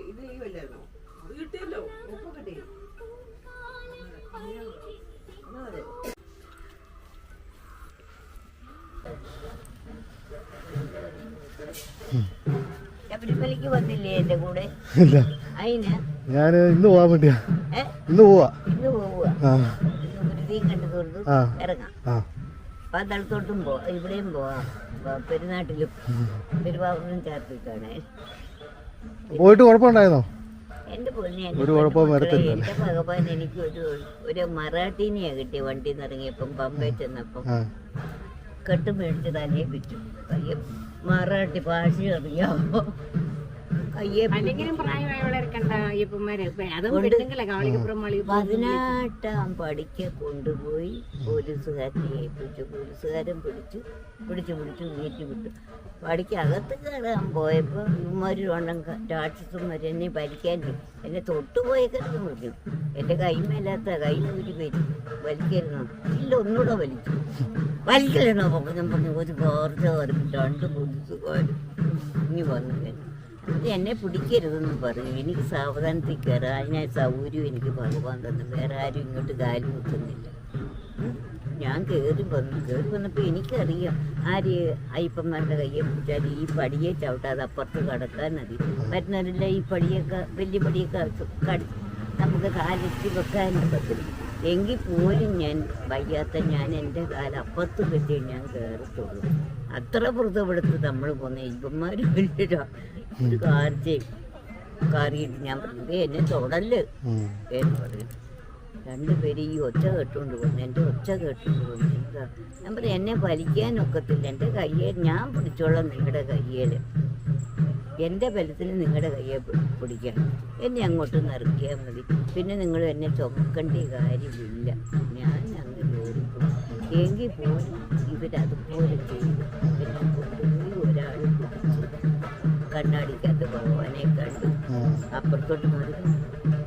ഇത് ഈ വല്ലായിരുന്നോ? അത് കിട്ടിയല്ലോ. ഉപ്പ് കിട്ടി. ശബരിമലയ്ക്ക് വന്നില്ലേ എന്റെ കൂടെ? ഞാൻ ഇന്ന് പോവാൻ വേണ്ടിയാ. ഇന്ന് പോവാ. ഗുരുതി കണ്ടതുകൊണ്ട് ഇറങ്ങാം. പന്തളത്തോട്ടും പോവാം, ഇവിടെയും പോവാം, പെരുന്നാട്ടിലും പെരുവാവൂരും ചേർത്തിട്ടാണ്. പോയിട്ട് കുഴപ്പമുണ്ടായിരുന്നോ? എന്റെ പൊന്നെ, ഒരു കുഴപ്പവും വരത്തില്ല. എന്റെ ഭഗവാൻ എനിക്ക് ഒരു മറാഠീനെയാ കിട്ടിയ. വണ്ടിയിൽ നിന്ന് ഇറങ്ങിയപ്പം പമ്പയിൽ ചെന്നപ്പം കെട്ട് മേടിച്ച് തലയെ പറ്റും. കയ്യെ മറാഠി ഭാഷ അറിയാമോ? കയ്യെ 18 പഠിക്ക കൊണ്ടുപോയി പോലീസുകാരനെ ഏൽപ്പിച്ചു. പോലീസുകാരൻ പിടിച്ചു കയറ്റി വിട്ടു. പഠിക്ക് അകത്ത് കയറാൻ പോയപ്പോൾ ഇവന്മാര് രാക്ഷസന്മാർ എന്നെ ഭരിക്കാനില്ല. എന്നെ തൊട്ടുപോയേക്കെന്ന് പറഞ്ഞു. എൻ്റെ കൈമേലാത്ത കൈ ഊരി വരും. വലിക്കരുന്നോ? ഇല്ല, ഒന്നുകൂടെ വലിക്കലെന്നോ പറഞ്ഞു. ഒരു കോർച്ച കയറി 2 പോലീസുകാരും ഇനി വന്നു. എന്നെ പിടിക്കരുതെന്ന് പറയും. എനിക്ക് സാവധാനത്തിൽ കയറാം. അതിനാ സൗകര്യം എനിക്ക് ഭഗവാൻ തന്നു. വേറെ ആരും ഇങ്ങോട്ട് കാലു വെക്കുന്നില്ല. ഞാൻ കയറി വന്നപ്പോൾ എനിക്കറിയാം ആര് അയ്യപ്പന്മാരുടെ കയ്യെ പിടിച്ചാൽ ഈ പടിയെ ചവിട്ടാതെ അപ്പുറത്ത് കടക്കാൻ മതി. മരുന്നല്ല ഈ പടിയൊക്കെ വലിയ പടിയൊക്കെ നമുക്ക് കാലിച്ച് വെക്കാനും പറ്റില്ല. എങ്കിൽ പോലും ഞാൻ വയ്യാത്ത ഞാൻ എൻ്റെ കാലപ്പുറത്ത് വെച്ച് ഞാൻ കയറത്തുള്ളൂ. അത്ര വ്രതമെടുത്ത് നമ്മൾ പോന്ന ഇവന്മാർ ഒരു കാർച്ചയും കാറിയിട്ട് ഞാൻ പറഞ്ഞത് എന്നെ തൊടല് എന്ന് പറയും. 2 പേര് ഈ ഒച്ച കേട്ടുകൊണ്ട് പോകുന്നു. എൻ്റെ ഒച്ച കേട്ടുകൊണ്ട് പോകുന്നു. എന്താ ഞാൻ പറയും, എന്നെ വലിക്കാനൊക്കത്തില്ല. എൻ്റെ കയ്യെ ഞാൻ പിടിച്ചോളാം. നിങ്ങളുടെ കയ്യേൽ എൻ്റെ ബലത്തിൽ നിങ്ങളുടെ കയ്യെ പിടിക്കാം. എന്നെ അങ്ങോട്ട് നിറക്കിയാൽ മതി. പിന്നെ നിങ്ങൾ എന്നെ ചുമക്കേണ്ട കാര്യമില്ല. ഞാൻ അങ്ങ് കയറിപ്പോയി. എങ്കിൽ പോലും ഇവരതുപോലെ ചെയ്തു. എന്നെ കൊണ്ടുപോയി ഒരാൾ കണ്ണാടിക്കകത്ത് ഭഗവാനെ കണ്ടു. അപ്പുറത്തോട്ട് മാറി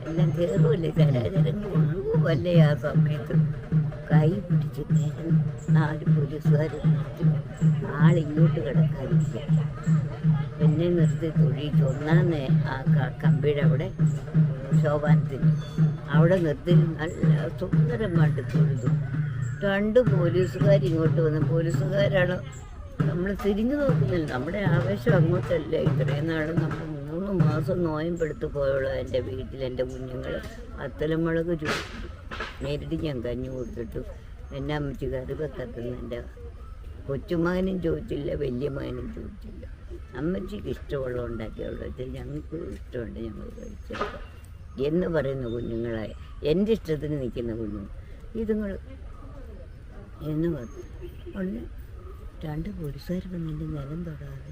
എല്ലാം കയറുമല്ലേ, ചരാചരങ്ങൾ ഒഴുകുമല്ലേ. ആ സമയത്ത് കൈ പിടിച്ച് 4 പോലീസുകാർ ആളിങ്ങോട്ട് കിടക്കാതിരിക്കുക. എന്നെ നിർത്തി തൊഴിച്ച് ഒന്നാന്ന് ആ കമ്പിയുടെ അവിടെ ശോഭാനത്തിന് അവിടെ നിർത്തി നല്ല സുന്ദരമായിട്ട് തൊഴുതു. 2 പോലീസുകാർ ഇങ്ങോട്ട് വന്നു. പോലീസുകാരാണ് നമ്മൾ തിരിഞ്ഞു നോക്കുന്നില്ല. നമ്മുടെ ആവേശം അങ്ങോട്ടല്ല. ഇത്രയും നാൾ നമ്മൾ 3 മാസം നോയമ്പെടുത്ത് പോയുള്ളൂ. എൻ്റെ വീട്ടിൽ എൻ്റെ കുഞ്ഞുങ്ങൾ അത്തലമുളക് നേരിട്ട് ഞാൻ കഞ്ഞി കൊടുത്തിട്ടു. എൻ്റെ അമ്മച്ചി കറി വെക്കത്തുനിന്ന് എൻ്റെ കൊച്ചുമകനും ചോദിച്ചില്ല, വലിയ മകനും ചോദിച്ചില്ല. അമ്മച്ചിക്ക് ഇഷ്ടമുള്ള ഉണ്ടാക്കിയുള്ള വെച്ചാൽ ഞങ്ങൾക്ക് ഇഷ്ടമുണ്ട്, ഞങ്ങൾ കഴിച്ചേക്കാം എന്ന് പറയുന്ന കുഞ്ഞുങ്ങളായ എൻ്റെ ഇഷ്ടത്തിന് നിൽക്കുന്ന കുഞ്ഞുങ്ങൾ ഇതുങ്ങൾ എന്ന് പറഞ്ഞു. ഉടനെ 2 പോലീസുകാർ വന്നിട്ട് നിലം തൊടാതെ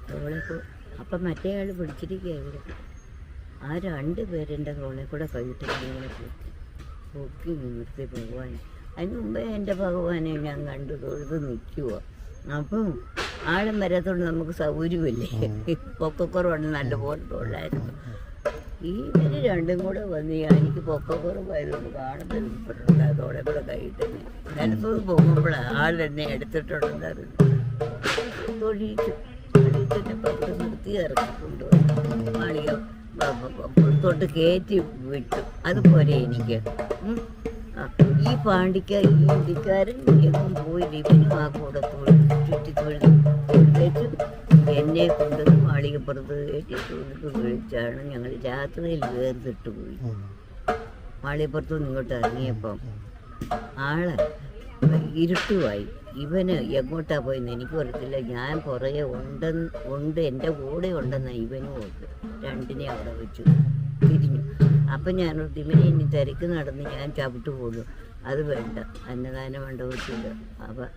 തോളെക്കോ. അപ്പം മറ്റേ ആൾ പിടിച്ചിരിക്കുക ഇവിടെ. ആ 2 പേരെൻ്റെ തോളെ കൂടെ കൈയിട്ട് ഇങ്ങനെ പൊക്കി നിർത്തി ഭഗവാൻ. അതിന് മുമ്പേ എൻ്റെ ഭഗവാനെ ഞാൻ കണ്ടു തൊഴുത് നിൽക്കുക. അപ്പം ആഴം വരാത്തോണ്ട് നമുക്ക് സൗകര്യമല്ലേ, പൊക്കക്കുറവുണ്ട്, നല്ലപോലെ തൊഴിലായിരുന്നു. ഇവർ 2 കൂടെ വന്ന് എനിക്ക് പൊക്കക്കുറവായതുകൊണ്ട് കാണുന്നത് അതോടെ കൂടെ കൈയിട്ട് നിലത്തോട് പോകുമ്പോഴാണ് ആളെന്നെ എടുത്തിട്ടുണ്ടെന്നറിഞ്ഞു. തൊഴിച്ചു തൊഴിച്ചെന്നെ പത്ത് നിർത്തി ഇറക്കി കൊണ്ടുപോയി മാളിക പുറത്തോട്ട് കയറ്റി വിട്ടു. അതുപോലെ എനിക്ക് ഈ പാണ്ടിക്ക ഈ ഇന്ത്യക്കാരൻ എങ്ങും പോയില്ല. ഇവനും ആ കൂടെ ചുറ്റി തൊഴുതേച്ച് എന്നെ കൊണ്ട് മാളികപ്പുറത്ത് കയറ്റി തൊഴുത്ത് വിളിച്ചാണ് ഞങ്ങൾ രാത്രിയിൽ വേർതിട്ട് പോയി. മാളികപ്പുറത്ത് ഇങ്ങോട്ട് ഇറങ്ങിയപ്പം ആള് ഇരുട്ടുമായി. ഇവന് എങ്ങോട്ടാ പോയെന്ന് എനിക്ക് പറയത്തില്ല. ഞാൻ പുറകെ ഉണ്ട് എൻ്റെ കൂടെ ഉണ്ടെന്ന് ഇവനും ഉണ്ട്. 2 അവിടെ വെച്ചു തിരിഞ്ഞു. അപ്പം ഞാൻ ഇവനെ ഇനി തിരക്ക് നടന്ന് ഞാൻ ചവിട്ട് പോലും. അത് വേണ്ട, അന്നദാന മണ്ഡപത്തിൽ അപ്പം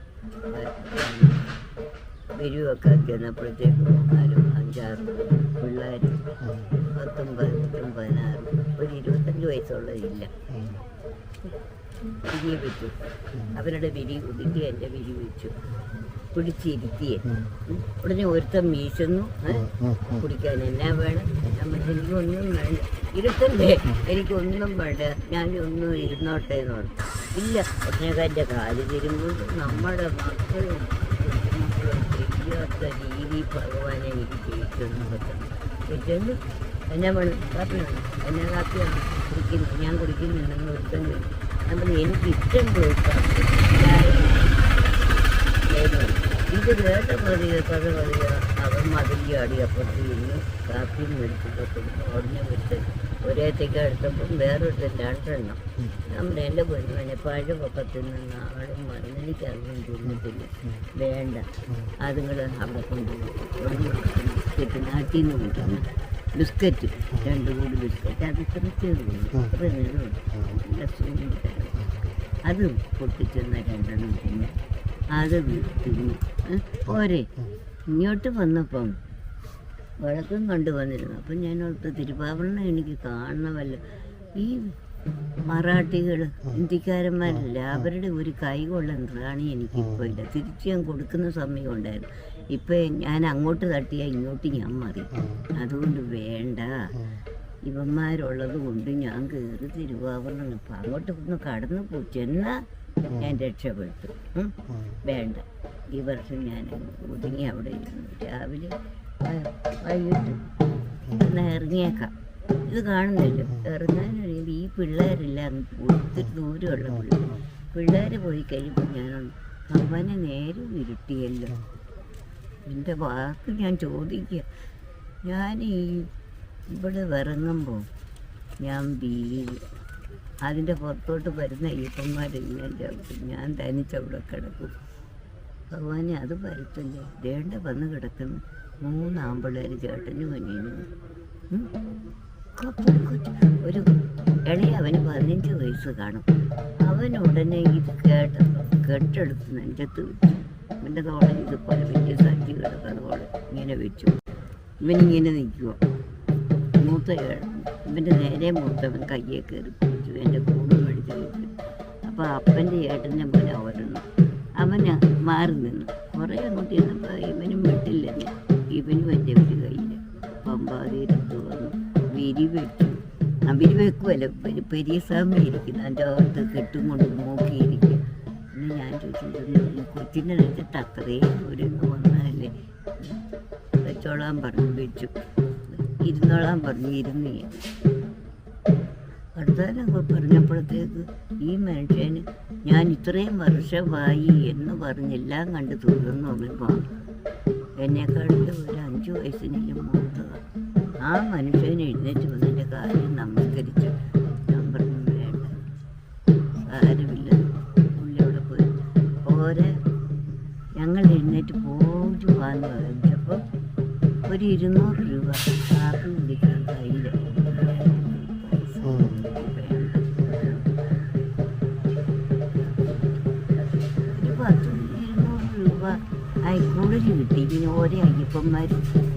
ബിരുവൊക്കെ ചെന്നപ്പോഴത്തേക്ക് 5-6 പിള്ളേർ 10, 15, 16 ഒരു 25 വയസ്സുള്ളതില്ല വിരി വെച്ചു. അവരുടെ വിരി ഒതുക്കി എൻ്റെ വിരി വെച്ചു. പിടിച്ചിരുത്തിയെ. ഉടനെ ഒരുത്തം വീശുന്നു, കുടിക്കാൻ എന്നാ വേണം? എനിക്കൊന്നും വേണ്ട, ഇരുത്തല്ലേ, എനിക്കൊന്നും വേണ്ട, ഞാനൊന്നും ഇരുന്നോട്ടെ എന്ന് പറഞ്ഞു. ഇല്ല, ഒറ്റക്കാരുടെ കാല് തിരുമ്പോൾ നമ്മുടെ മക്കളും ചെയ്യാത്ത രീതി ഭഗവാനെ എനിക്ക് ജയിച്ചൊന്നും പറ്റണം. പിറ്റേന്ന് എന്നാ വേണം? കാപ്പി വേണം. എന്നാ കാപ്പിയാണ് കുടിക്കുന്നു? ഞാൻ കുടിക്കുന്നുണ്ടെന്ന് ഒരുത്തം നമ്മൾ എനിക്ക് ഇഷ്ടം കൊടുക്കാം. ഇത് കേട്ട പതിയ അവൻ മതിലിയാടി അപ്പുറത്ത് ഇരുന്ന് കാപ്പിയും മേടിച്ചപ്പോൾ ഉടനെ വിട്ട് ഒരേത്തേക്ക് എടുത്തപ്പം വേറൊരു 2 എണ്ണം. നമ്മുടെ എൻ്റെ പൊന്നുമനെ പഴമൊക്കത്തിൽ നിന്ന് ആളും മറന്ന് എനിക്കറിയാൻ തോന്നത്തില്ല, വേണ്ട അതുങ്ങൾ അവിടെ കൊണ്ടുപോയി ബിസ്ക്കറ്റ് നാട്ടിൽ നിന്ന് കൊണ്ടുവന്നു. ബിസ്ക്കറ്റ് 2 കൂടി ബിസ്ക്കറ്റ് അത് കുറച്ച് അത്ര നേരമുണ്ട്, നല്ല സുഖം. അത് പൊട്ടിച്ചെന്ന 2 എണ്ണം പിന്നെ അത് തിന്നു പോരെ. ഇങ്ങോട്ട് വന്നപ്പം വഴക്കം കൊണ്ടുവന്നിരുന്നു. അപ്പം ഞാൻ ഓർത്ത് തിരുവാഭരണം എനിക്ക് കാണണമല്ലോ. ഈ മറാഠികൾ ഹിന്ദിക്കാരന്മാരല്ല, അവരുടെ ഒരു കൈകൊള്ളൻ റാണി എനിക്കിപ്പോൾ ഇല്ല. തിരിച്ച് ഞാൻ കൊടുക്കുന്ന സമയം ഉണ്ടായിരുന്നു. ഇപ്പം ഞാൻ അങ്ങോട്ട് തട്ടിയാൽ ഇങ്ങോട്ട് ഞാൻ മറി. അതുകൊണ്ട് വേണ്ട, ഇവന്മാരുള്ളത് കൊണ്ട് ഞാൻ കയറി തിരുവാഭരണം ഇപ്പം അങ്ങോട്ട് ഒന്ന് കടന്നു ചെന്നാൽ ഞാൻ രക്ഷപ്പെട്ടു. വേണ്ട, ഈ വർഷം ഞാൻ ഒതുങ്ങി അവിടെ ഇരുന്നു. രാവിലെ വൈകിട്ട് എന്നാൽ ഇറങ്ങിയേക്കാം. ഇത് കാണുന്നില്ല, ഇറങ്ങാനറിയുമ്പോൾ ഈ പിള്ളേരെല്ലാം ഒത്തിരി ദൂരമുള്ള പിള്ളേർ പോയി കഴിയുമ്പോൾ ഞാൻ ഭഗവാനെ നേരെ ഇരുട്ടിയല്ലോ. എൻ്റെ വാക്ക് ഞാൻ ചോദിക്കുക. ഞാൻ ഈ ഇവിടെ ഇറങ്ങുമ്പോൾ ഞാൻ വീഴും. അതിൻ്റെ പുറത്തോട്ട് വരുന്ന അയ്യപ്പന്മാരെല്ലാം ചവിട്ടും, ഞാൻ തനിച്ചവിടെ കിടക്കും. ഭഗവാനെ അത് വരുത്തല്ലേ. വേണ്ട വന്ന് കിടക്കുന്നു 3 ആമ്പിള്ളേർ ചേട്ടന് പനിയുന്നു. ഒരു ഇളയ അവന് 15 വയസ്സ് കാണും. അവൻ ഉടനെ ഇത് കെട്ടെടുത്ത് നെഞ്ചത്ത് വെച്ചു. ഇവൻ്റെ തോളെ ഇതുപോലെ വലിയ സഞ്ചി കിടക്കുന്നതോടെ ഇങ്ങനെ വെച്ചു. ഇവനിങ്ങനെ നിൽക്കുക. ഇവൻ്റെ നേരെ മൂത്തവൻ കയ്യെ കയറി പിടിച്ചു, എൻ്റെ കൂട് മേടിച്ച് വെച്ചു. അപ്പോൾ അപ്പൻ്റെ ഏട്ടൻ്റെ പോലെ അവരുന്നു. അവന് മാറി നിന്നു. കുറേ അങ്ങോട്ട് ചെന്നപ്പോൾ ഇവനും വിട്ടില്ലെന്ന്. ഇവനും എൻ്റെ ഒരു കയ്യിൽ പമ്പാതിരത്ത് വന്നു വിരി വെച്ചു. വിരി വെക്കുമല്ലോ, പെരിയ സ്വാമി ഇരിക്കുന്നു, എൻ്റെ അകത്ത് കെട്ടും കൊണ്ട് നോക്കിയിരിക്കും. പിന്നെ ഞാൻ ചോദിച്ചിട്ടുണ്ട്, കൊച്ചിനെ വെച്ചിട്ട് അത്രയും ദൂരം വന്നതല്ലേ, വെച്ചോളാൻ പറഞ്ഞു. വെച്ചു. ഇരുന്നോളാൻ പറഞ്ഞു. ഇരുന്ന് വർത്തമാനമൊക്കെ പറഞ്ഞപ്പോഴത്തേക്ക് ഈ മനുഷ്യന് ഞാൻ ഇത്രയും വർഷമായി എന്ന് പറഞ്ഞെല്ലാം കണ്ട് തീർന്നു പറയുമ്പോൾ എന്നെക്കാളും ഒരു 5 വയസ്സിനെങ്കിലും മൂത്തതാണ്. ആ മനുഷ്യന് എഴുന്നേറ്റ് വന്നതിൻ്റെ കാര്യം നമസ്കരിച്ചു. ഞാൻ പറഞ്ഞു വേണ്ട, സാരമില്ല, പുള്ളി അവിടെ പോയി ഓരോ ഞങ്ങൾ എഴുന്നേറ്റ് പോകാമെന്ന് പറഞ്ഞപ്പോൾ ഒരു 200 രൂപ കാപ്പി കുടിക്കാൻ കയ്യിൽ. ഒരു 10-200 രൂപ കൂടുതൽ കിട്ടി. ഇങ്ങനെ ഓരോ അയ്യപ്പന്മാർ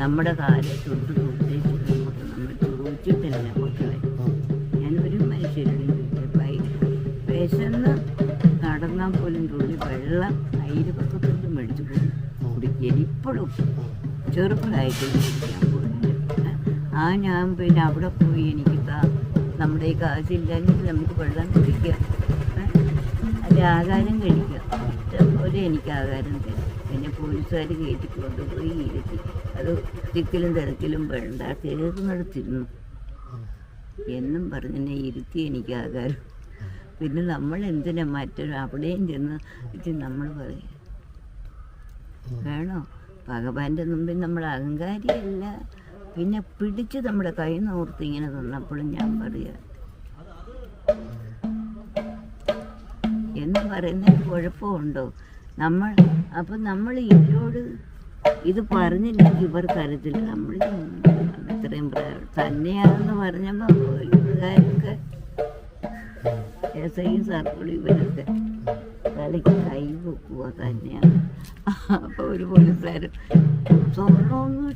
നമ്മുടെ കാലത്ത് ഉദ്ദേശിച്ചിട്ട് നമ്മൾ ചോദിച്ചിട്ടില്ല. മക്കളെ ഞാനൊരു മനുഷ്യരുടെ വിശന്ന് നടന്നാൽ പോലും തുള്ളി വെള്ളം അയൽപക്കത്തോട്ട് മേടിച്ചു പോയി കുടിക്കാൻ ഇപ്പോഴും ചെറുപ്പമായിട്ട് കുടിക്കാൻ പോയില്ല. ഞാൻ പിന്നെ അവിടെ പോയി എനിക്ക് നമ്മുടെ ഈ കാശില്ലെങ്കിൽ നമുക്ക് വെള്ളം കുടിക്കാം, അത് ആഹാരം കഴിക്കാം. ഇഷ്ടംപോലെ എനിക്ക് ആഹാരം തരും. പിന്നെ പോലീസുകാർ കയറ്റി കൊണ്ടുപോയി ഇരുത്തി. അത് തിക്കിലും തിരക്കിലും വേണ്ട, തീർന്നെടുത്തിരുന്നു എന്നും പറഞ്ഞെന്നെ ഇരുത്തി എനിക്ക് ആഹാരം. പിന്നെ നമ്മൾ എന്തിനാ മറ്റൊരു അവിടെയും ചെന്ന് നമ്മൾ പറയും വേണോ? ഭഗവാന്റെ മുമ്പിൽ നമ്മൾ അഹങ്കാരിയല്ല. പിന്നെ പിടിച്ച് നമ്മുടെ കൈ നോർത്ത് ഇങ്ങനെ തന്നപ്പോഴും ഞാൻ പറയുക എന്ന് പറയുന്നതിന് കുഴപ്പമുണ്ടോ? അപ്പം നമ്മൾ ഇവരോട് ഇത് പറഞ്ഞില്ലെങ്കിൽ ഇവർ കരുതില്ല. നമ്മൾ ഇത്രയും തന്നെയാണെന്ന് പറഞ്ഞപ്പോൾ പോലീസുകാരൊക്കെ എസ്ഐയും സർക്കിളും ഇവരൊക്കെ തലയ്ക്ക് കൈ വെക്കുക തന്നെയാണ്. അപ്പോൾ ഒരു പോലീസുകാരൻ സ്വർണ്ണമൊന്നും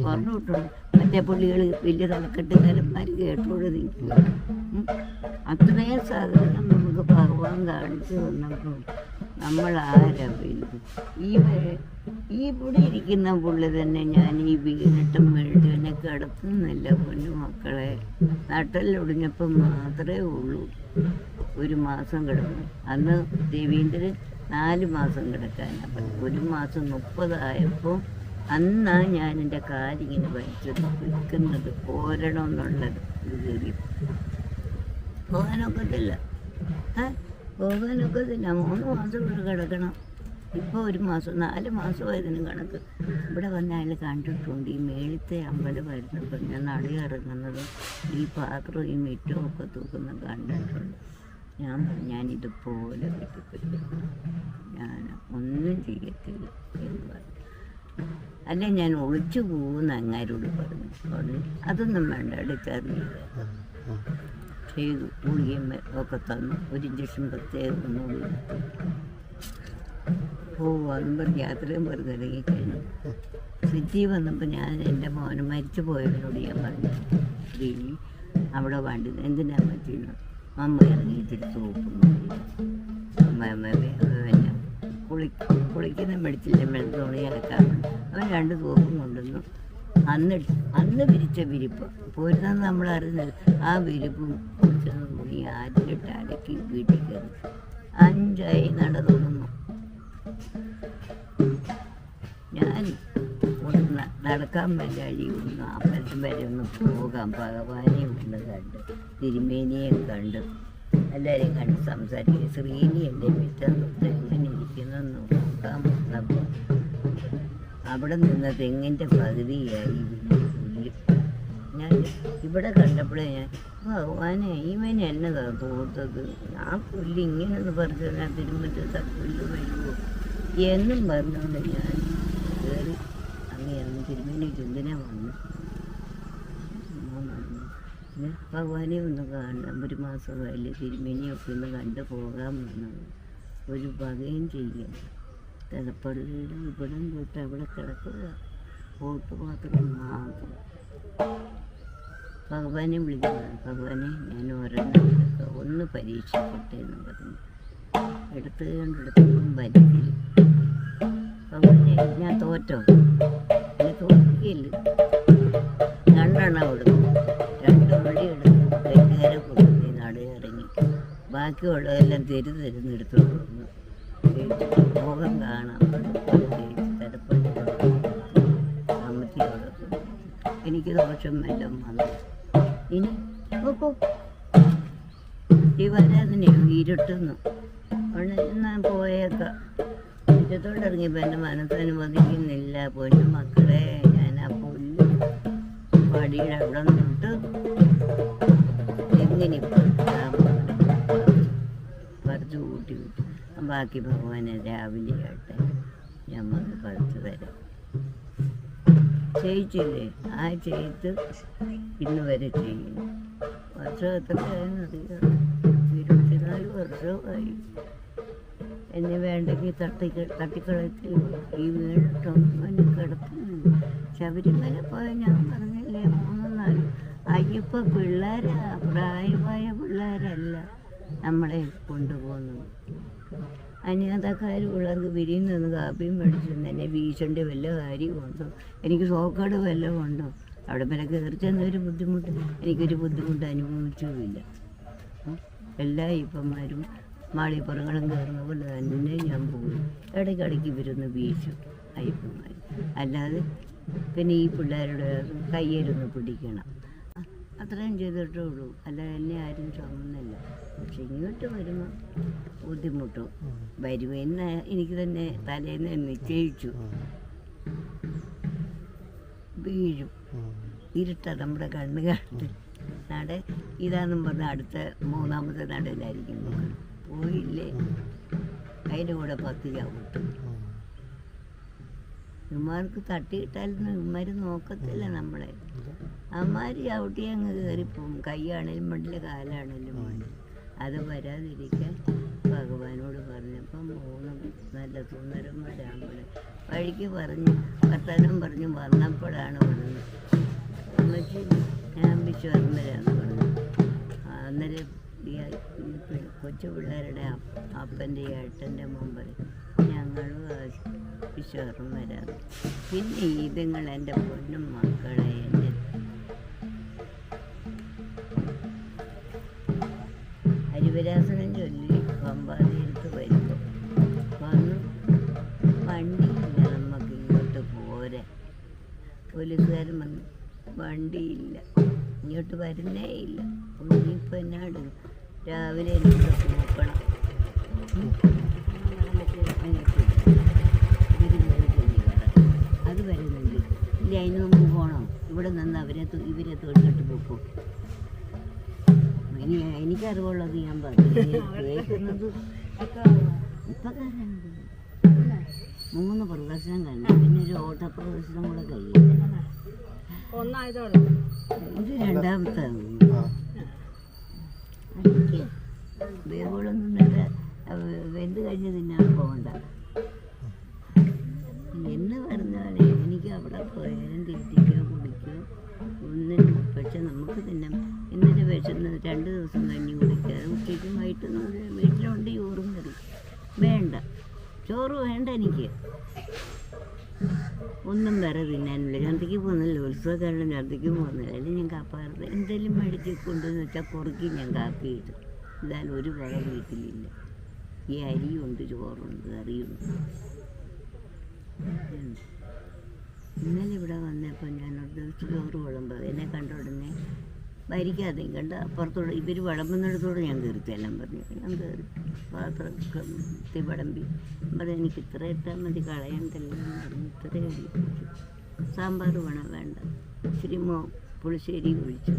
സ്വർണ്ണം ഇട്ടുണ്ട്. മറ്റേ പുള്ളികൾ വലിയ തലക്കെട്ടുകാരന്മാർ കേട്ടോട് നിൽക്കുക. അത്രയും സാധനം നമുക്ക് ഭഗവാൻ കാണിച്ചു തന്നപ്പോൾ നമ്മളാരാ വലുത്? ഈ ഇവിടെ ഇരിക്കുന്ന പുള്ളി തന്നെ ഞാൻ ഈ വീണിട്ടും എന്നെ കിടത്തുന്നില്ല പൊന്നു മക്കളെ. നട്ടലൊടിഞ്ഞപ്പം മാത്രമേ ഉള്ളൂ 1 മാസം കിടന്നു. അന്ന് രവീന്ദ്രൻ 4 മാസം കിടക്കാനാണ്. 1 മാസം 30 ആയപ്പോൾ അന്നാണ് ഞാൻ എൻ്റെ കാലിങ്ങനെ വലിച്ചത് നിൽക്കുന്നത് പോരണമെന്നുള്ളത്. ഇത് കയറി പോകാനൊക്കത്തില്ല, പോകാനൊക്കത്തില്ല. 3 മാസം ഇവിടെ കിടക്കണം. ഇപ്പോൾ 1 മാസം 4 മാസമായതിന് കണക്ക്. ഇവിടെ വന്ന് അയാൾ കണ്ടിട്ടുണ്ട് ഈ മേളത്തെ അമ്പലമായിരുന്നപ്പോൾ ഞാൻ നടയിറങ്ങുന്നതും ഈ പാത്രവും ഈ മിറ്റവും ഒക്കെ തൂക്കുന്ന കണ്ടിട്ടുണ്ട്. ഞാനിതുപോലെ വീട്ടിൽ ഞാൻ ഒന്നും ചെയ്യത്തില്ല എന്ന് പറഞ്ഞു. അല്ലെ ഞാൻ ഒളിച്ചു പോകുന്ന അങ്ങാരോട് പറഞ്ഞു. അതൊന്നും വേണ്ട, എടുത്തറിഞ്ഞു ചെയ്തു. ഗുളികയും ഒക്കെ തന്നു. 1 ഇഞ്ചക്ഷൻ പ്രത്യേകം ഒന്നുകൂടി പോവാന്നും പറഞ്ഞ് യാത്രയും പറഞ്ഞ് ഇറങ്ങിക്കഴിഞ്ഞു. സിറ്റി വന്നപ്പോൾ ഞാൻ എൻ്റെ മോനെ മരിച്ചു പോയവനോട് ഞാൻ പറഞ്ഞു, ഇനി അവിടെ വേണ്ടി എന്തിനാ പറ്റുന്നു അമ്മ ഇറങ്ങി തിരിച്ചു നോക്കുന്നു. പിന്നെ കുളിക്കുന്ന മെഡിച്ചില്ല തുണി അലക്കാൻ അവൻ 2 തോക്കും കൊണ്ടുവന്നു. അന്ന് വിരിച്ച വിരിപ്പ് പോരുന്നത് നമ്മൾ അറിഞ്ഞത്. ആ വിരിപ്പും തുണി ആരിലിട്ട് അലക്കി വീട്ടിൽ കയറി 5 ആയി നട തോന്നുന്നു. ഞാൻ നടക്കാൻ വേണ്ടി അഴിയൊന്ന് അമ്പലത്തിൽ വരെ ഒന്ന് പോകാം. ഭഗവാനെ ഒന്ന് കണ്ട് തിരുമേനിയെ കണ്ട് എല്ലാവരെയും കണ്ട് സംസാരിക്കുക. ശ്രീനി എൻ്റെ മുറ്റത്ത് എങ്ങനെ ഇരിക്കുന്നെന്ന് നോക്കാൻ വന്നപ്പോൾ അവിടെ നിന്ന് തെങ്ങിൻ്റെ പകുതിയായി പുല്ല്. ഞാൻ ഇവിടെ കണ്ടപ്പോഴേ ഞാൻ ഭഗവാനെ ഇവനെ എന്നതാ തോർത്തത്, ആ പുല്ല് ഇങ്ങനെയൊന്ന് പറഞ്ഞു ഞാൻ തിരുമുറ്റത്ത് പുല്ല് വരുമോ എന്നും പറഞ്ഞുകൊണ്ട് ഞാൻ കയറി അങ്ങനെയാണ് തിരുമേനിക്ക് എന്തിനാ വന്നു. പിന്നെ ഭഗവാനെ ഒന്ന് കാണണം. 1 മാസമായില്ലേ തിരുമേനിയൊക്കെ ഒന്ന് കണ്ട് പോകാൻ വന്നത്. ഒരു വകയും ചെയ്യാം. തിളപ്പള്ളിയുടെ ഇവിടം തൊട്ട് അവിടെ കിടക്കുക പോട്ട് മാത്രം മാത്രം. ഭഗവാനെ വിളിക്കുന്നത്, ഭഗവാനെ ഞാൻ ഒരെണ്ണം എടുക്കുക ഒന്ന് പരീക്ഷിക്കട്ടെ എന്ന് പറഞ്ഞു. എടുത്തപ്പം വലിക്കില്ല. ഭഗവാനെ ഞാൻ തോറ്റോ? എന്നെ തോൽക്കില്ല. 2 എണ്ണം കൊടുക്കും. 2 ഉള്ളി എടുക്കും. നേരെ കൊടുക്കും. നടയിറങ്ങി ബാക്കിയുള്ളതെല്ലാം തെരുന്നെടുത്തോണ്ട് വന്നു. മുഖം കാണാം. തലപ്പള്ളി അമ്മത്തിയോടൊപ്പം എനിക്ക് ദോഷം എല്ലാം വന്നു. ഇനി നോക്കൂ ഈ വരാതിനെ ഇരുട്ടുന്നു. ഞാൻ പോയേക്കാം. മുറ്റത്തോട്ടിറങ്ങിയപ്പോൾ എൻ്റെ മനസ്സനുവദിക്കുന്നില്ല. പൊന്നു മക്കളെ, ഞാൻ ആ പുല്ല് പടിയുടെ അവിടെ നിന്നിട്ട് എങ്ങനെയിപ്പോൾ പറിച്ചു കൂട്ടി വിട്ടു. ബാക്കി ഭഗവാനെ രാവിലെ ആട്ടെ ഞാൻ വന്ന് പറിച്ചു തരാം. ചെയ്യിച്ചില്ലേ? ആ ചെയ്ത് ഇന്ന് വരെ ചെയ്യുന്നു. വർഷം എത്രയായെന്നറിയാം? 24 വർഷമായി. എന്നെ വേണ്ടെങ്കിൽ തട്ടിക്കളത്തിൽ ഈ വീണിട്ടൊന്നും എന്നെ കിടക്കുന്നില്ല. ശബരിമല പോയ ഞാൻ പറഞ്ഞില്ലേ 3-4 അയ്യപ്പ പിള്ളേരാ, പ്രായമായ പിള്ളേരല്ല നമ്മളെ കൊണ്ടുപോകുന്നത്. അന്യാതക്കാർ പിള്ളേർക്ക് വിരിയുന്ന കാപ്പിയും മേടിച്ചു എന്നെ വീശേണ്ട വല്ല കാര്യമുണ്ടോ? എനിക്ക് സോക്കേട് വല്ലതും ഉണ്ടോ? അവിടെ വരെ കയറി ചെന്നൊരു ബുദ്ധിമുട്ട് എനിക്കൊരു ബുദ്ധിമുട്ട് അനുഭവിച്ചുമില്ല. എല്ലാ അയ്യപ്പന്മാരും മാളിപ്പുറങ്ങളും കയറുന്ന പോലെ തന്നെ ഞാൻ പോയി. ഇടയ്ക്കിടയ്ക്ക് ഇവരൊന്ന് വീശും അയ്യപ്പന്മാർ. അല്ലാതെ പിന്നെ ഈ പിള്ളേരുടെ കയ്യിലൊന്ന് പിടിക്കണം, അത്രയും ചെയ്തിട്ടേ ഉള്ളൂ. അല്ലാതെ എന്നെ ആരും ചുമന്നില്ല. പക്ഷെ ഇങ്ങോട്ട് വരുമ്പോൾ ബുദ്ധിമുട്ടും വരുമെന്ന് എനിക്ക് തന്നെ തലേന്ന് നിശ്ചയിച്ചു. വീഴും, ഇരുട്ട നമ്മുടെ കണ്ണ് കണ്ട് നട ഇതാണെന്നും പറഞ്ഞ അടുത്ത 3ാമത്തെ നടയിലായിരിക്കും. പോയില്ലേ അതിൻ്റെ കൂടെ 10 ചവിട്ടും. ഇവന്മാർക്ക് തട്ടിയിട്ടാലൊന്നും ഇവന്മാർ നോക്കത്തില്ല നമ്മളെ. അമ്മമാർ ചവിട്ടി അങ്ങ് കയറിപ്പോവും. കൈയാണേലും മണ്ടില്ല, കാലാണേലും മണ്ടില്ല. അത് വരാതിരിക്കാൻ ഭഗവാനോട് പറഞ്ഞപ്പം 3 നല്ല സുന്ദരന്മാരാകുമ്പോൾ വഴിക്ക് പറഞ്ഞ് വർത്തമാനം പറഞ്ഞു വന്നപ്പോഴാണ് പറഞ്ഞത്, അമ്മച്ചി ഞാൻ വിശ്വാസം വരാമെന്ന് പറഞ്ഞു. അന്നേരം കൊച്ചു പിള്ളേരുടെ അപ്പൻ്റെ ഏട്ടൻ്റെ മുമ്പിൽ ഞങ്ങളും വിശ്വാസം വരാതെ. പിന്നെ ഇതുങ്ങൾ എൻ്റെ പൊന്നും മക്കളെ എൻ്റെ ഹരിവരാസനം ചൊല്ലി പമ്പാതീരത്ത് വരുമ്പോൾ വന്നു വണ്ടിയില്ല, നമുക്ക് ഇങ്ങോട്ട് പോരെ. പോലീസുകാരൻ വന്നു, വണ്ടിയില്ല, ഇങ്ങോട്ട് വരുന്നേ ഇല്ല. ഇനിയിപ്പോൾ എന്നാട് രാവിലെ എനിക്ക് നോക്കണം. അത് വരുന്നുണ്ട് ഇല്ല, അതിന് മുമ്പ് പോകണം. ഇവിടെ നിന്ന് ഇവരെ തൊട്ടിട്ട് പോകും. എനിക്കറിവുള്ളത് ഞാൻ പറഞ്ഞു കേൾക്കുന്നത്. ഇപ്പം 3 പ്രദർശനം കഴിഞ്ഞു, പിന്നെ ഒരു ഓട്ട പ്രദർശനം കൂടെ കഴിയും. ഇത് രണ്ടാമത്തെ. വേവുകളൊന്നും വെന്ത് കഴിഞ്ഞ് തിന്നാൻ പോകണ്ട എന്ന് പറഞ്ഞാൽ എനിക്ക് അവിടെ പോയാലും തീറ്റിക്കോ കുടിക്കോ ഒന്നിനും. പക്ഷെ നമുക്ക് തിന്നാം. ഇന്നലെ വിശന്ന് 2 ദിവസം കഞ്ഞി കുടിക്കാതെ ഉച്ചയ്ക്കും വൈകിട്ടും വീട്ടിലുണ്ട് ചോറും കറി. വേണ്ട, ചോറ് വേണ്ട എനിക്ക്. ഒന്നും വേറെ തിന്നാനില്ല. ചന്തയ്ക്ക് പോകുന്നില്ല, ഉത്സവക്കാരുടെ ചന്തയ്ക്ക് പോകുന്നില്ല. അല്ലെങ്കിൽ ഞാൻ കാപ്പാറുണ്ട് എന്തെങ്കിലും മേടിച്ച് കൊണ്ടുവന്ന് വെച്ചാൽ കുറുക്കി ഞാൻ കാപ്പി ഇട്ടു. എന്തായാലും ഒരു വക വീട്ടിലില്ല. ഈ അരിയുണ്ട്, ചോറുണ്ട്, കറിയുണ്ട്. ഇന്നലെ ഇവിടെ വന്നപ്പോൾ ഞാൻ ഒരു ദിവസം ചോറ് വിളമ്പത് എന്നെ കണ്ട ഉടനെ ഭരിക്കാതെയും കണ്ട് അപ്പുറത്തോടെ ഇവർ വിളമ്പുന്നിടത്തോടെ ഞാൻ കയറിത്തെല്ലാം പറഞ്ഞു. ഞാൻ കയറി പാത്രം വിളമ്പി പറഞ്ഞു, എനിക്ക് ഇത്ര ഇട്ടാൽ മതി, കളയണ്ടല്ലോ എന്ന് പറഞ്ഞു. ഇത്രയും ഒഴിച്ചു. സാമ്പാർ വേണ്ട, ഇച്ചിരി പുളിശ്ശേരി ഒഴിച്ചു,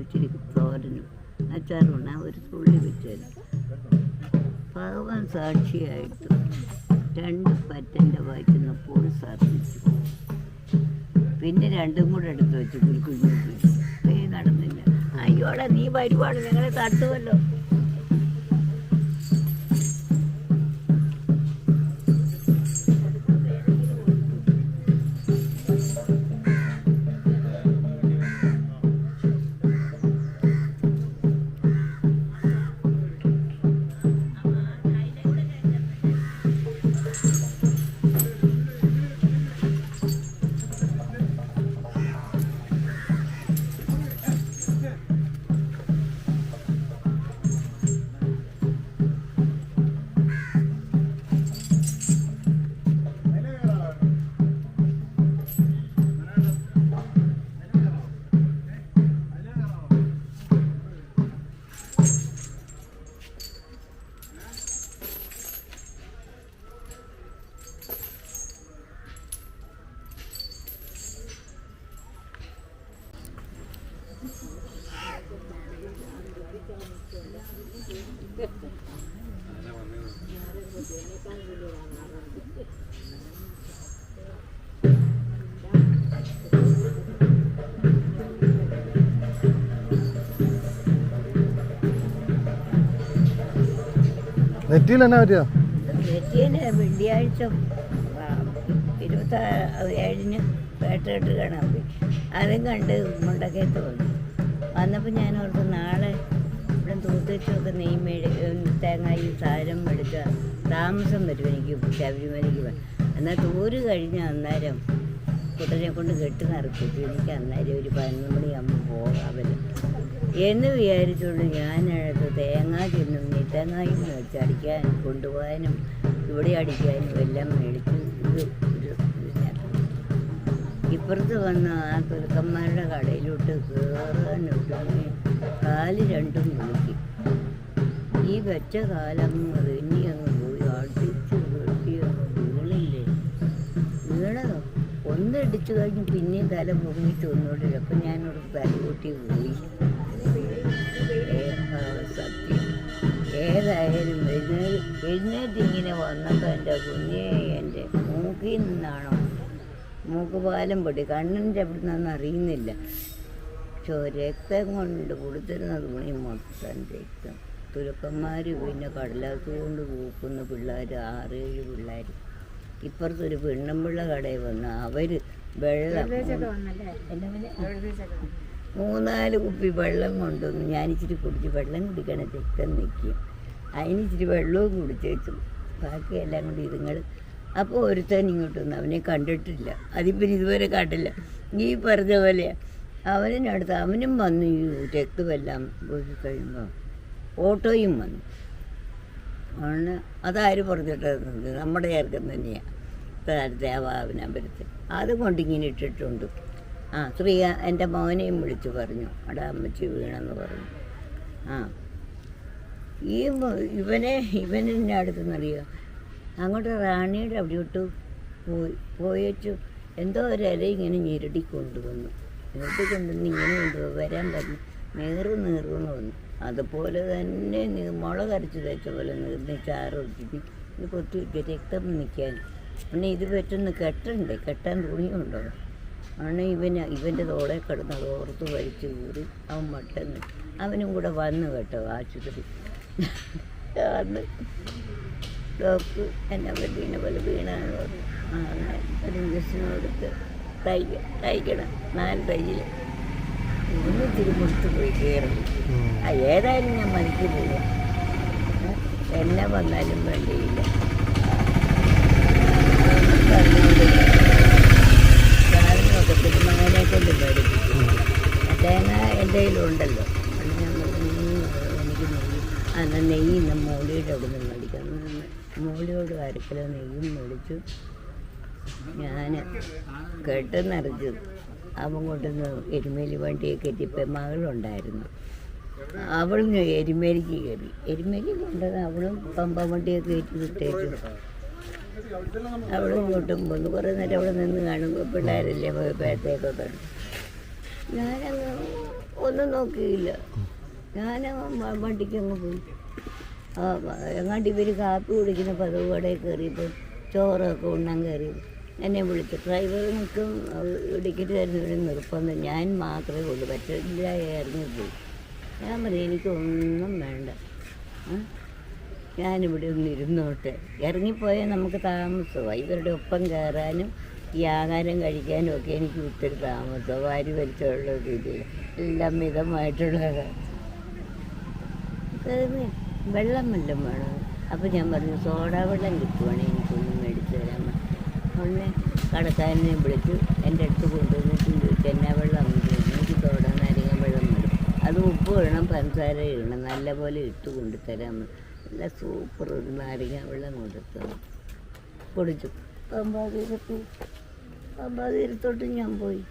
ഇച്ചിരി തോരനും അച്ചാറും വേണം, ഒരു തുള്ളി വെച്ചാൽ. ഭഗവാൻ സാക്ഷിയായിട്ട് 2 പറ്റൻ്റെ വായിക്കുന്നപ്പോൾ സർദിച്ചു. പിന്നെ 2 കൂടെ എടുത്ത് വെച്ചു കുഞ്ഞു നടന്നില്ല. അയ്യോടെ നീ വരുവാണ്, ഞങ്ങളെ തട്ടുമല്ലോ. നെറ്റിയിൽ എന്നാ പറ്റിയ? നെറ്റിന് വെള്ളിയാഴ്ച 27-ന് പേട്ടയിട്ട് കാണാൻ പോയി. അതും കണ്ട് മുണ്ടക്കയത്ത് വന്നപ്പോൾ ഞാൻ ഓർത്ത് നാളെ ഇവിടെ തൂത്തുവെച്ചൊക്കെ തേങ്ങായും സാരം എടുക്കുക താമസം വരും എനിക്ക് ശബരിമലയ്ക്ക് പോകാൻ. എന്നാൽ തൂര് കഴിഞ്ഞ അന്നേരം കുട്ടനെ കൊണ്ട് കെട്ട് നിറച്ചിട്ട് എനിക്ക് അന്നേരം ഒരു 11 മണിയാകുമ്പോൾ പോകാമല്ലോ എന്ന് വിചാരിച്ചുകൊണ്ട് ഞാനടുത്ത് തേങ്ങ തിന്നും തേങ്ങായും മേടിച്ച് അടിക്കാൻ കൊണ്ടുപോകാനും ഇവിടെ അടിക്കാനും എല്ലാം മേടിച്ച് ഇപ്പുറത്ത് വന്ന ആ കുലുക്കന്മാരുടെ കടയിലോട്ട് കയറാനൊട്ട് കാല് 2ഉം കുലുക്കി. ഈ വെച്ച കാലങ്ങ് റിഞ്ഞി അങ്ങ് പോയി അടിച്ച് വെട്ടിയൊന്നും വീണില്ലേ. വീണതോ ഒന്നിടിച്ചു കഴിഞ്ഞ് പിന്നെയും തല പൊങ്ങിയിട്ട് ഒന്നുകൂടെ. അപ്പം ഞാനോട് തലകൂട്ടി പോയി. സത്യം ഏതായാലും എഴുന്നേറ്റ് ഇങ്ങനെ വന്നപ്പോൾ എൻ്റെ കുഞ്ഞേ എൻ്റെ മൂക്കിൽ നിന്നാണോ മൂക്ക് പാലം പൊട്ടി കണ്ണിൻ്റെ എവിടെ നിന്നൊന്നും അറിയുന്നില്ല. രക്തം കൊണ്ട് കൊടുത്തിരുന്ന തുണി മൊത്തം രക്തം. തുലുക്കന്മാർ പിന്നെ കടലാസ് കൊണ്ട് കൂക്കുന്ന പിള്ളേർ 6-7 പിള്ളേർ. ഇപ്പുറത്തൊരു പെണ്ണുമ്പിള്ള കടയിൽ വന്ന് അവർ വെള്ളം 3-4 കുപ്പി വെള്ളം കൊണ്ടുവന്ന് ഞാനിച്ചിരി കുടിച്ച് വെള്ളം കുടിക്കണം ചെക്കൻ നിൽക്കും. അതിനിച്ചിരി വെള്ളവും കുടിച്ച് വെച്ചു. ബാക്കിയെല്ലാം കൂടി ഇതുങ്ങൾ. അപ്പോൾ ഒരുത്തൻ ഇങ്ങോട്ട് വന്നു. അവനെ കണ്ടിട്ടില്ല, അതിപ്പം ഇതുവരെ കണ്ടില്ല. ഈ പറഞ്ഞ പോലെയാണ്. അവനടുത്ത് അവനും വന്നു. ഈ രക്തമെല്ലാം പോയി കഴിയുമ്പോൾ ഓട്ടോയും വന്നു. ആണ് അതാര് പറഞ്ഞിട്ടുണ്ട്? നമ്മുടെ ചേർക്കം തന്നെയാണ് ദേവാവിനമ്പലത്തിൽ. അത് കൊണ്ടിങ്ങനെ ഇട്ടിട്ടുണ്ട്. എൻ്റെ മോനെയും വിളിച്ച് പറഞ്ഞു, അവിടെ അമ്മച്ചി വീണെന്ന് പറഞ്ഞു. ഇവനെ അടുത്തെന്നറിയുക, അങ്ങോട്ട് റാണിയുടെ അവിടെയോട്ട് പോയച്ചു. എന്തോ ഒരു ഇല ഇങ്ങനെ ഞെരടി കൊണ്ടുവന്നു. ഇങ്ങനെ വരാൻ പറഞ്ഞു. നീറെന്ന് വന്നു. അതുപോലെ തന്നെ മുളക് അരച്ച് തേച്ച പോലെ നീർന്ന് ചാറ് ഒഴിച്ചിട്ട് ഇത് കൊത്തി വയ്ക്കുക രക്തം നിൽക്കാൻ. പിന്നെ ഇത് പറ്റുന്ന കെട്ടാൻ തുണിയുണ്ടോ? ആണ് ഇവൻ്റെ തോളെ കിടന്ന് അത് ഓർത്ത് വലിച്ചു കീറി അവൻ മട്ടെന്ന്. അവനും കൂടെ വന്നു കേട്ടോ ആശുപത്രി. അന്ന് ഡോക്ടർ എന്നെ പറ്റീനെ പോലെ വീണാന്ന് പറഞ്ഞു. അങ്ങനെ ഒരു ഇഞ്ചക്ഷൻ കൊടുത്ത് തയ്ക്കണം 4 തയ്യിൽ. ഇന്ന് ഇത്തിരി മുടുത്ത് പോയി കയറി. ഏതായാലും ഞാൻ മരിച്ചു പോവാം, എന്നെ വന്നാലും വേണ്ടിയില്ല. സാധനമൊക്കെ പെരുമകനെ കൊണ്ട് മേടിപ്പിച്ചു. തേങ്ങ എൻ്റെ കയ്യിലുണ്ടല്ലോ. അത് ഞാൻ എനിക്ക് നെയ്യ് ഇന്ന് മോളിയുടെ അവിടെ നിന്ന് മേടിക്കാം. മോളിയോട് 1 കിലോ നെയ്യും മേടിച്ചു. ഞാൻ കെട്ടെന്നറിഞ്ഞു. അവൻ കൊണ്ടുവന്ന് എരുമേലി വണ്ടിയെ കയറ്റിയപ്പോൾ മകളുണ്ടായിരുന്നു. അവളും എരുമേലിക്ക് കയറി. എരുമേലി കൊണ്ടുവന്ന് അവളും പമ്പ വണ്ടിയെ കയറ്റി വിട്ടേച്ചു. അവളും ഇങ്ങോട്ടും പോന്നു. കുറേ നേരം അവിടെ നിന്ന് കാണുമ്പോൾ പിള്ളേരല്ലേ പേരത്തേക്കൊക്കെ. ഞാനങ്ങ് ഒന്നും നോക്കിയില്ല. ഞാൻ വണ്ടിക്കങ്ങ് പോയി. എങ്ങാണ്ട് ഇവർ കാപ്പി കുടിക്കുന്ന പതിവ് കടയിൽ കയറിയപ്പോൾ ചോറൊക്കെ ഉണ്ണാൻ കയറി. എന്നെ വിളിച്ചു. ഡ്രൈവർ നിൽക്കും, ടിക്കറ്റ് തരുന്നവരെ നിർബന്ധം. ഞാൻ മാത്രമേ ഉള്ളൂ, പറ്റില്ല ഇറങ്ങിപ്പോയി. ഞാൻ പറയും എനിക്കൊന്നും വേണ്ട, ഞാനിവിടെ ഒന്ന് ഇരുന്നോട്ടെ. ഇറങ്ങിപ്പോയാൽ നമുക്ക് താമസമാണ്. ഇവരുടെ ഒപ്പം കയറാനും ഈ ആഹാരം കഴിക്കാനും ഒക്കെ എനിക്ക് ഒത്തിരി താമസം. വാരി വലിച്ചുള്ള രീതിയിൽ എല്ലാം മിതമായിട്ടുള്ളത്. വെള്ളം വേണം. അപ്പോൾ ഞാൻ പറഞ്ഞു സോഡ വെള്ളം കിട്ടുവാണെങ്കിൽ എനിക്കൊന്നും മേടിച്ച് തരാൻ. ഉടനെ കടക്കാരനെ വിളിച്ചു എൻ്റെ അടുത്ത് കൊണ്ടുവന്നിട്ട് ചോദിച്ചു എന്നാ വെള്ളം എനിക്ക് സോഡ നാരങ്ങ വെള്ളം വേണം, അത് ഉപ്പ് ഇടണം പഞ്ചസാര ഇടണം, നല്ലപോലെ ഇട്ട് കൊണ്ടുതരാൻ. നല്ല സൂപ്പർ ഒരു നാരങ്ങ വെള്ളം കുടിച്ചു. പമ്പാതീരത്തോട്ട് ഞാൻ പോയി.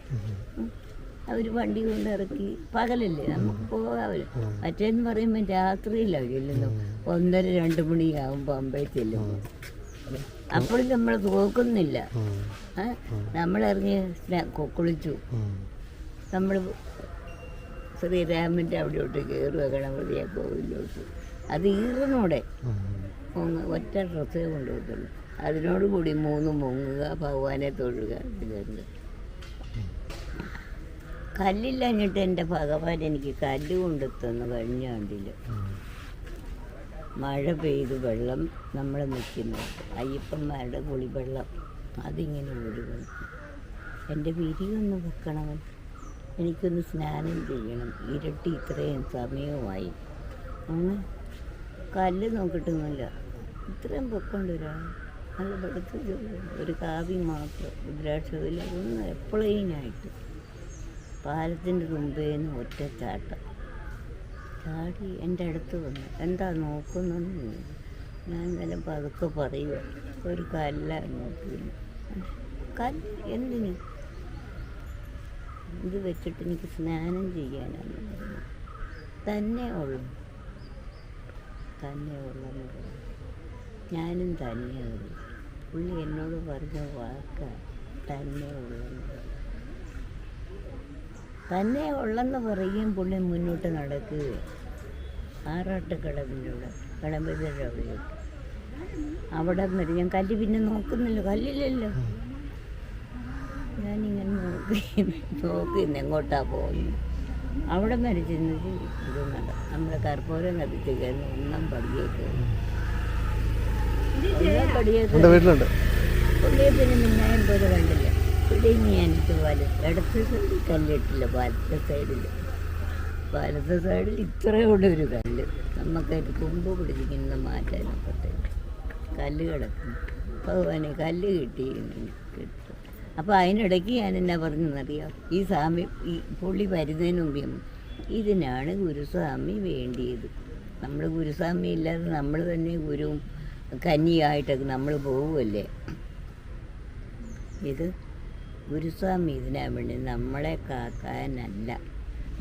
അവർ വണ്ടി കൊണ്ട് ഇറക്കി. പകലല്ലേ നമുക്ക് പോകാമല്ലോ. മറ്റേന്ന് പറയുമ്പോൾ രാത്രിയിലാണ് ചെല്ലുന്നു. 1:30-2 മണിയാകുമ്പോൾ പമ്പയിൽ ചെല്ലുമ്പോൾ. അപ്പോഴും നമ്മൾ തോക്കുന്നില്ല. നമ്മളിറങ്ങി കുളിച്ചു. നമ്മൾ ശ്രീരാമൻ്റെ അവിടെയോട്ട് കയറുക, ഗണപതിയെ കോവിലോട്ട്. അത് ഈറിനൂടെ ഒറ്റ ഡ്രസ്സേ കൊണ്ടുപോകത്തുള്ളൂ. അതിനോടുകൂടി 3 മുങ്ങുക, ഭഗവാനെ തൊഴുക. ഇതുണ്ട്. കല്ലില്ലഞ്ഞിട്ട് എൻ്റെ ഭഗവാൻ എനിക്ക് കല്ല് കൊണ്ടുത്തന്നു. കഴിഞ്ഞ ആണ്ടിൽ മഴ പെയ്ത് വെള്ളം നമ്മൾ നിൽക്കുന്നു. അയ്യപ്പന്മാരുടെ കുളിവെള്ളം അതിങ്ങനെ ഒഴുകണം. എൻ്റെ വിരിയൊന്ന് വെക്കണം, എനിക്കൊന്ന് സ്നാനം ചെയ്യണം. ഇരട്ടി ഇത്രയും സമയമായി. കല്ല് നോക്കിട്ടൊന്നുമില്ല, ഇത്രയും പൊക്കൊണ്ട് ഒരാൾ നല്ല വെളുത്ത് ഒരു കാവി മാത്രം രുദ്രാക്ഷവില്ല. ഒന്ന് എപ്പോഴേനായിട്ട് പാലത്തിൻ്റെ മുമ്പേന്ന് ഒറ്റ ചാട്ടം ചാടി എൻ്റെ അടുത്ത് വന്നു. എന്താ നോക്കുന്നതെന്ന് ഞാൻ നല്ല പതുക്കെ പറയുക, ഒരു കല്ല നോക്കിയില്ല. കല്ല് എന്തിന്? ഇത് വെച്ചിട്ട് എനിക്ക് സ്നാനം ചെയ്യാനാണ്. തന്നെ ഉള്ളു ഞാനും തന്നെ ഉള്ളു. പുള്ളി എന്നോട് പറഞ്ഞ വാക്കാണ് തന്നെ ഉള്ളെന്ന്. തന്നെ ഉള്ളെന്ന് പറയും. പുള്ളി മുന്നോട്ട് നടക്കുക. ആറാട്ടുകടവിലൂടെ ഗണപതിയുടെ അവിടെയോട്ട് അവിടെ വരെ ഞാൻ കല്ല് പിന്നെ നോക്കുന്നില്ല, കല്ലില്ലല്ലോ. ഞാനിങ്ങനെ നോക്കി എങ്ങോട്ടാ പോകുന്നു. അവിടെ വരെ ചെന്നത് ഇത് നമ്മുടെ കർപ്പൂരം കത്തിച്ച് കയറുന്ന ഒന്നാം പടിയേക്ക് പുള്ളിയെ പിന്നെ മിന്നായം പോലെ കണ്ടില്ല. ഇവിടെ എനിക്ക് ഇടത്തെ സൈഡിൽ കല്ലിട്ടില്ല, വലത്തെ സൈഡിൽ ഇത്രയോടെ ഒരു കല്ല് നമുക്കതിന് കൊമ്പ് പിടിച്ചിങ്ങനെ മാറ്റാനൊക്കത്തില്ല. കല്ല് കിടക്കുന്നു. ഭഗവാനെ കല്ല് കിട്ടും. അപ്പോൾ അതിനിടയ്ക്ക് ഞാൻ എന്നാ പറഞ്ഞെന്നറിയാം, ഈ സ്വാമി ഈ പുള്ളി വരുന്നതിന് മുമ്പേ ഇതിനാണ് ഗുരുസ്വാമി വേണ്ടിയത്. നമ്മൾ ഗുരുസ്വാമി ഇല്ലാതെ നമ്മൾ തന്നെ ഗുരുവും കന്നിയായിട്ടൊക്കെ നമ്മൾ പോകുമല്ലേ. ഇത് ഗുരുസ്വാമി ഇതിനാ വേണ്ടി, നമ്മളെ കാക്കാനല്ല,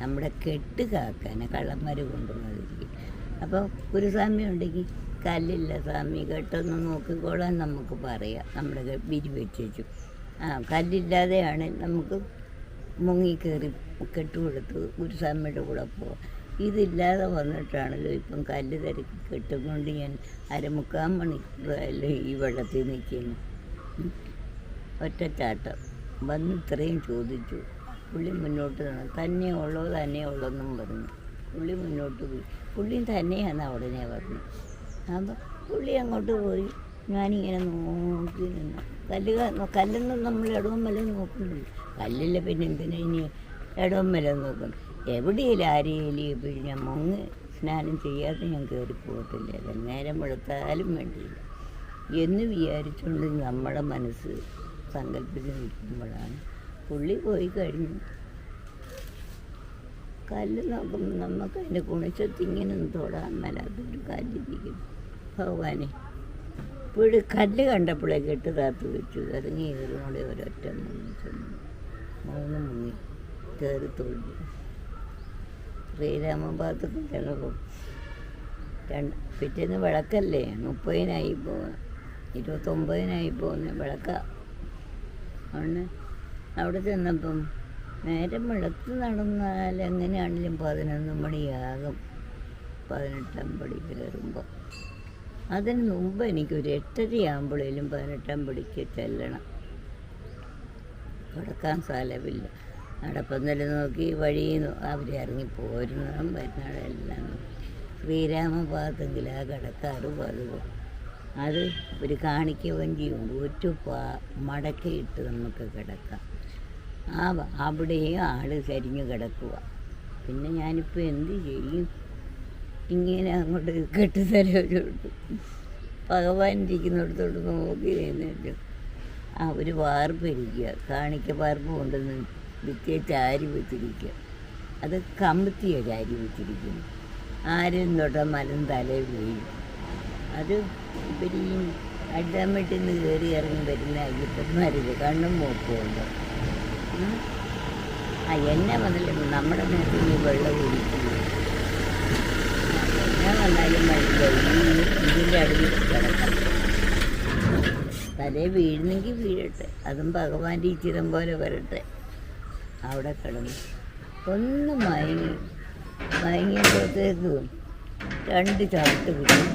നമ്മുടെ കെട്ട് കാക്കാനെ കള്ളന്മാർ കൊണ്ടുവന്നിരിക്കും. അപ്പോൾ ഗുരുസ്വാമി ഉണ്ടെങ്കിൽ കല്ലില്ല സ്വാമി കെട്ടൊന്ന് നോക്കിക്കോളാൻ നമുക്ക് പറയാം, നമ്മുടെ വിരി വെച്ചു. കല്ലില്ലാതെയാണ് നമുക്ക് മുങ്ങിക്കയറി കെട്ടുകൊടുത്ത് ഗുരുസ്വാമിയുടെ കൂടെ പോവാം. ഇതില്ലാതെ വന്നിട്ടാണല്ലോ ഇപ്പം കല്ല് തിരക്കി കെട്ടുകൊണ്ട് ഞാൻ 3/4 മണിക്കൂറല്ലേ ഈ വെള്ളത്തിൽ നിൽക്കുന്നു. ഒറ്റച്ചാട്ടം വന്ന് ഇത്രയും ചോദിച്ചു. പുള്ളി മുന്നോട്ട് തന്നെ ഉള്ളതെന്നും പറഞ്ഞു. പുള്ളി മുന്നോട്ട് പോയി. പുള്ളിയും തന്നെയാണ് ഉടനെ പറഞ്ഞു. അപ്പോൾ പുള്ളി അങ്ങോട്ട് പോയി. ഞാനിങ്ങനെ നോക്കി നിന്നു. കല്ലൊന്നും നമ്മൾ ഇടവും വല്ലതും നോക്കുന്നില്ല. കല്ലില്ല പിന്നെ എന്തിനാ ഇനി ഇടവും വല്ലതും നോക്കുന്നു. എവിടെയെങ്കിലും ആരെയും പിന്നെ മുങ്ങ് സ്നാനം ചെയ്യാതെ ഞാൻ കയറി പോകത്തില്ല. നേരം വെളുത്താലും വേണ്ടിയില്ല എന്ന് വിചാരിച്ചുകൊണ്ട് നമ്മുടെ മനസ്സ് സങ്കല്പിച്ച് നിൽക്കുമ്പോഴാണ് പുള്ളി പോയി കഴിഞ്ഞു. കല്ല് നോക്കുമ്പോൾ നമുക്ക് അതിൻ്റെ കുണിച്ചത്തിങ്ങനെ തൊടാൻ മേലാത്തൊരു കല്ലിരിക്കും. ഭഗവാനെ ഇപ്പോഴും കല്ല് കണ്ടപ്പോഴേ കെട്ട് താത്ത് വെച്ചു. ഇറങ്ങി കൂടെ ഒരൊറ്റ മുങ്ങി കയറി തൊഴിഞ്ഞു. ശ്രീരാമപാത്രത്തിൽ ചെന്നപ്പോൾ പിറ്റേന്ന് വിളക്കല്ലേ, 30-നായി പോകുന്നത്, 29-നായി പോകുന്ന വിളക്ക. ആണ് അവിടെ ചെന്നപ്പം നേരം വിളക്ക് നടന്നാൽ എങ്ങനെയാണെങ്കിലും 11 മണിയാകും 18-ാം പടി കയറുമ്പോൾ. അതിന് മുമ്പ് എനിക്കൊരു 8:30 ആകുമ്പോഴേലും 18-ാം പടിക്ക് ചെല്ലണം. കിടക്കാൻ സ്ഥലമില്ല. നടപ്പന്തൽ നോക്കി വഴി അവർ ഇറങ്ങി പോരുന്നതും വരുന്നതെല്ലാം ശ്രീരാമപാദത്തിൽ ആ കിടക്കാറ് പതിവ്. അത് ഒരു കാണിക്ക വഞ്ചിയുണ്ട്, മടക്കിയിട്ട് നമുക്ക് കിടക്കാം. അവിടെയും ആൾ ചരിഞ്ഞ് കിടക്കുക. പിന്നെ ഞാനിപ്പോൾ എന്ത് ചെയ്യും? ഇങ്ങനെ അങ്ങോട്ട് കെട്ടുതരവരുണ്ട്. ഭഗവാൻ ഇരിക്കുന്നിടത്തോട്ട് നോക്കി നിന്നിട്ട് ഒരു വാർപ്പ് ഇരിക്കുക, കാണിക്ക വാർപ്പ് കൊണ്ടുവന്ന് വിത്തിയെ ചാരി വെച്ചിരിക്കുക. അത് കമ്പത്തിയ ചാരി വെച്ചിരിക്കുന്നു. ആരും തൊട്ടാൽ മരം തലയിൽ വീഴും. അത് ഇവർ ഈ അഡ്ഡാൻ വീട്ടിൽ നിന്ന് കയറി ഇറങ്ങി വരുന്ന അയ്യപ്പന്മാരില്ല, കണ്ണും മൂക്കുമുണ്ട്. എന്നെ വന്നില്ല നമ്മുടെ നേരത്തിൽ ഈ വെള്ളം കുടിക്കുന്നു. എന്നെ വന്നാലും ഇതിൻ്റെ അടുത്ത് കിടക്കാം. തലേ വീഴുന്നെങ്കിൽ വീഴട്ടെ, അതും ഭഗവാന്റെ ഇച്ചിരം പോലെ വരട്ടെ. അവിടെ കിടന്നു ഒന്ന് മയങ്ങിയപ്പോഴത്തേക്ക് 2 ചവിട്ട് കിട്ടും.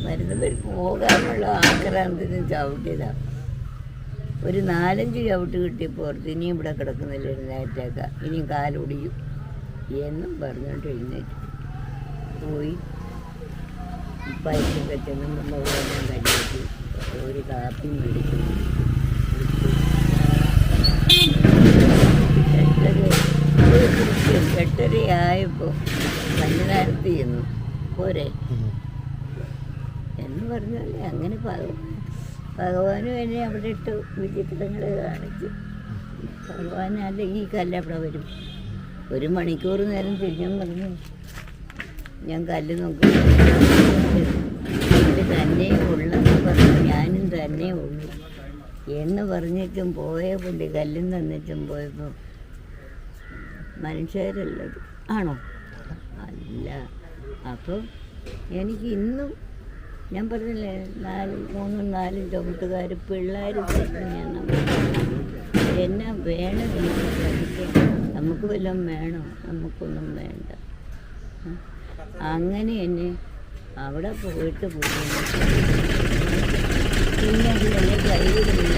വരുന്നവർ പോകാനുള്ള ആക്രാന്തത്തിന് ചവിട്ടിയതാണ്. ഒരു 4-5 ചവിട്ട് കിട്ടിയപ്പോൾ ഓർത്ത് ഇനിയും ഇവിടെ കിടക്കുന്നില്ല, എഴുന്നേറ്റേക്കാം, ഇനിയും കാലൊടിയും എന്നും പറഞ്ഞുകൊണ്ട് എഴുന്നേറ്റ് പോയി. പൈസൊക്കെ ചെന്ന് ഭഗവാൻ കഴിച്ചു ഒരു കാപ്പി മേടിച്ചു. 8:30 ആയപ്പോൾ സന്നിധാനത്ത് ചെന്നു. പോരെ എന്ന് പറഞ്ഞാൽ അങ്ങനെ ഭഗവാനും എന്നെ അവിടെ ഇട്ട് വിചിത്രങ്ങൾ കാണിച്ചു. ഭഗവാനല്ല ഈ കല്ല് അവിടെ വരും. 1 മണിക്കൂർ നേരം തിരിഞ്ഞും പറഞ്ഞു ഞാൻ കല്ല് നോക്കി ഇത് തന്നെ ഉള്ളെന്ന് പറഞ്ഞു. ഞാനും തന്നെ ഉള്ളു എന്ന് പറഞ്ഞിട്ടും പോയ പുള്ളി കല്ലും തന്നിട്ടും പോയപ്പോൾ മനുഷ്യരല്ലത് ആണോ? അല്ല. അപ്പോൾ എനിക്ക് ഇന്നും ഞാൻ പറഞ്ഞില്ലേ 3-4 ചുമട്ടുകാർ പിള്ളേർ ഞാൻ എന്നാ വേണം നമുക്ക് വല്ലതും വേണോ? നമുക്കൊന്നും വേണ്ട. അങ്ങനെ എന്നെ അവിടെ പോയിട്ട് പിന്നെ അതിനെന്നെ കൈവിടുന്നില്ല.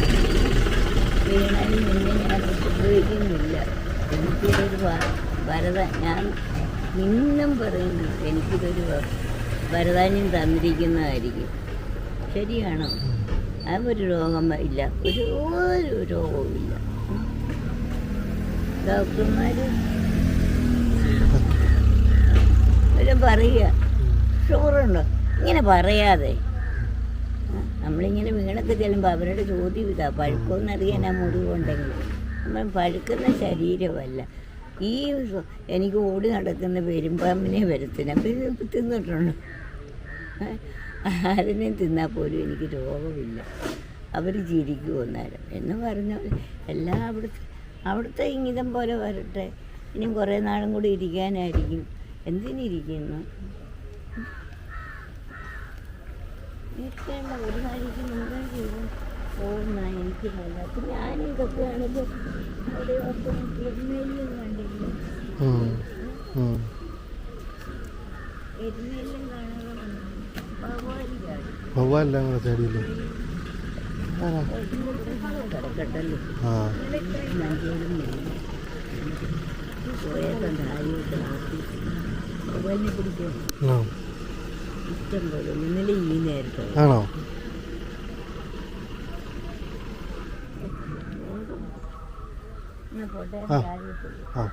വീണാലും നിന്നെ ഞാൻ ഉപയോഗിക്കുന്നില്ല. എനിക്കിതൊരു ഞാൻ ഇന്നും പറയുന്നു എനിക്കിതൊരു വരദാനം തന്നിരിക്കുന്നതായിരിക്കും. ശരിയാണോ? ഒരു രോഗം ഇല്ല, ഒരു രോഗവും ഇല്ല. ഡോക്ടർമാർ എല്ലാം പറയുക ഷുഗറുണ്ടോ ഇങ്ങനെ പറയാതെ. നമ്മളിങ്ങനെ വീണൊക്കെ ചെല്ലുമ്പോൾ അവരുടെ ചോദ്യം ഇതാ, പഴുക്കമെന്നറിയാൻ ആ മുറിവുണ്ടെങ്കിൽ. നമ്മൾ പഴുക്കുന്ന ശരീരമല്ല. ഈ എനിക്ക് ഓടി നടക്കുന്ന പെരുമ്പാമ്പിനെ വരുത്തുന്ന അപ്പം തിന്നിട്ടുണ്ട്. അതിനെ തിന്നാൽ പോലും എനിക്ക് രോഗമില്ല. അവർ ചിരിക്കുമെന്നേരം എന്ന് പറഞ്ഞ എല്ലാം അവിടുത്തെ ഇംഗിതം പോലെ വരട്ടെ. ഇനിയും കുറേ നാളും കൂടി ഇരിക്കാനായിരിക്കും. എന്തിനിരിക്കുന്നു? ഇരിക്കേണ്ട ഒരു കാര്യത്തിൽ മുമ്പേ ചെയ്തു പോകുന്ന എനിക്ക് തോന്നുന്നു. അപ്പം ഞാനിതൊക്കെ ആണെങ്കിൽ അവിടെ എരുമേലും കണ്ടില്ല. എരുമേലും കാണാതെ വവ്വാലെല്ലാം കൂടെ ചാടിയില്ലേ? കിടക്കട്ടല്ലോ പോയേക്കണ്ട ആരെയൊക്കെ നോക്കി വവ്വാലിനെ പിടിക്കും. ഇഷ്ടം പോലെ ഇന്നലെ ഈ നേരത്തെ ആണോ? പോട്ടെ. ആ.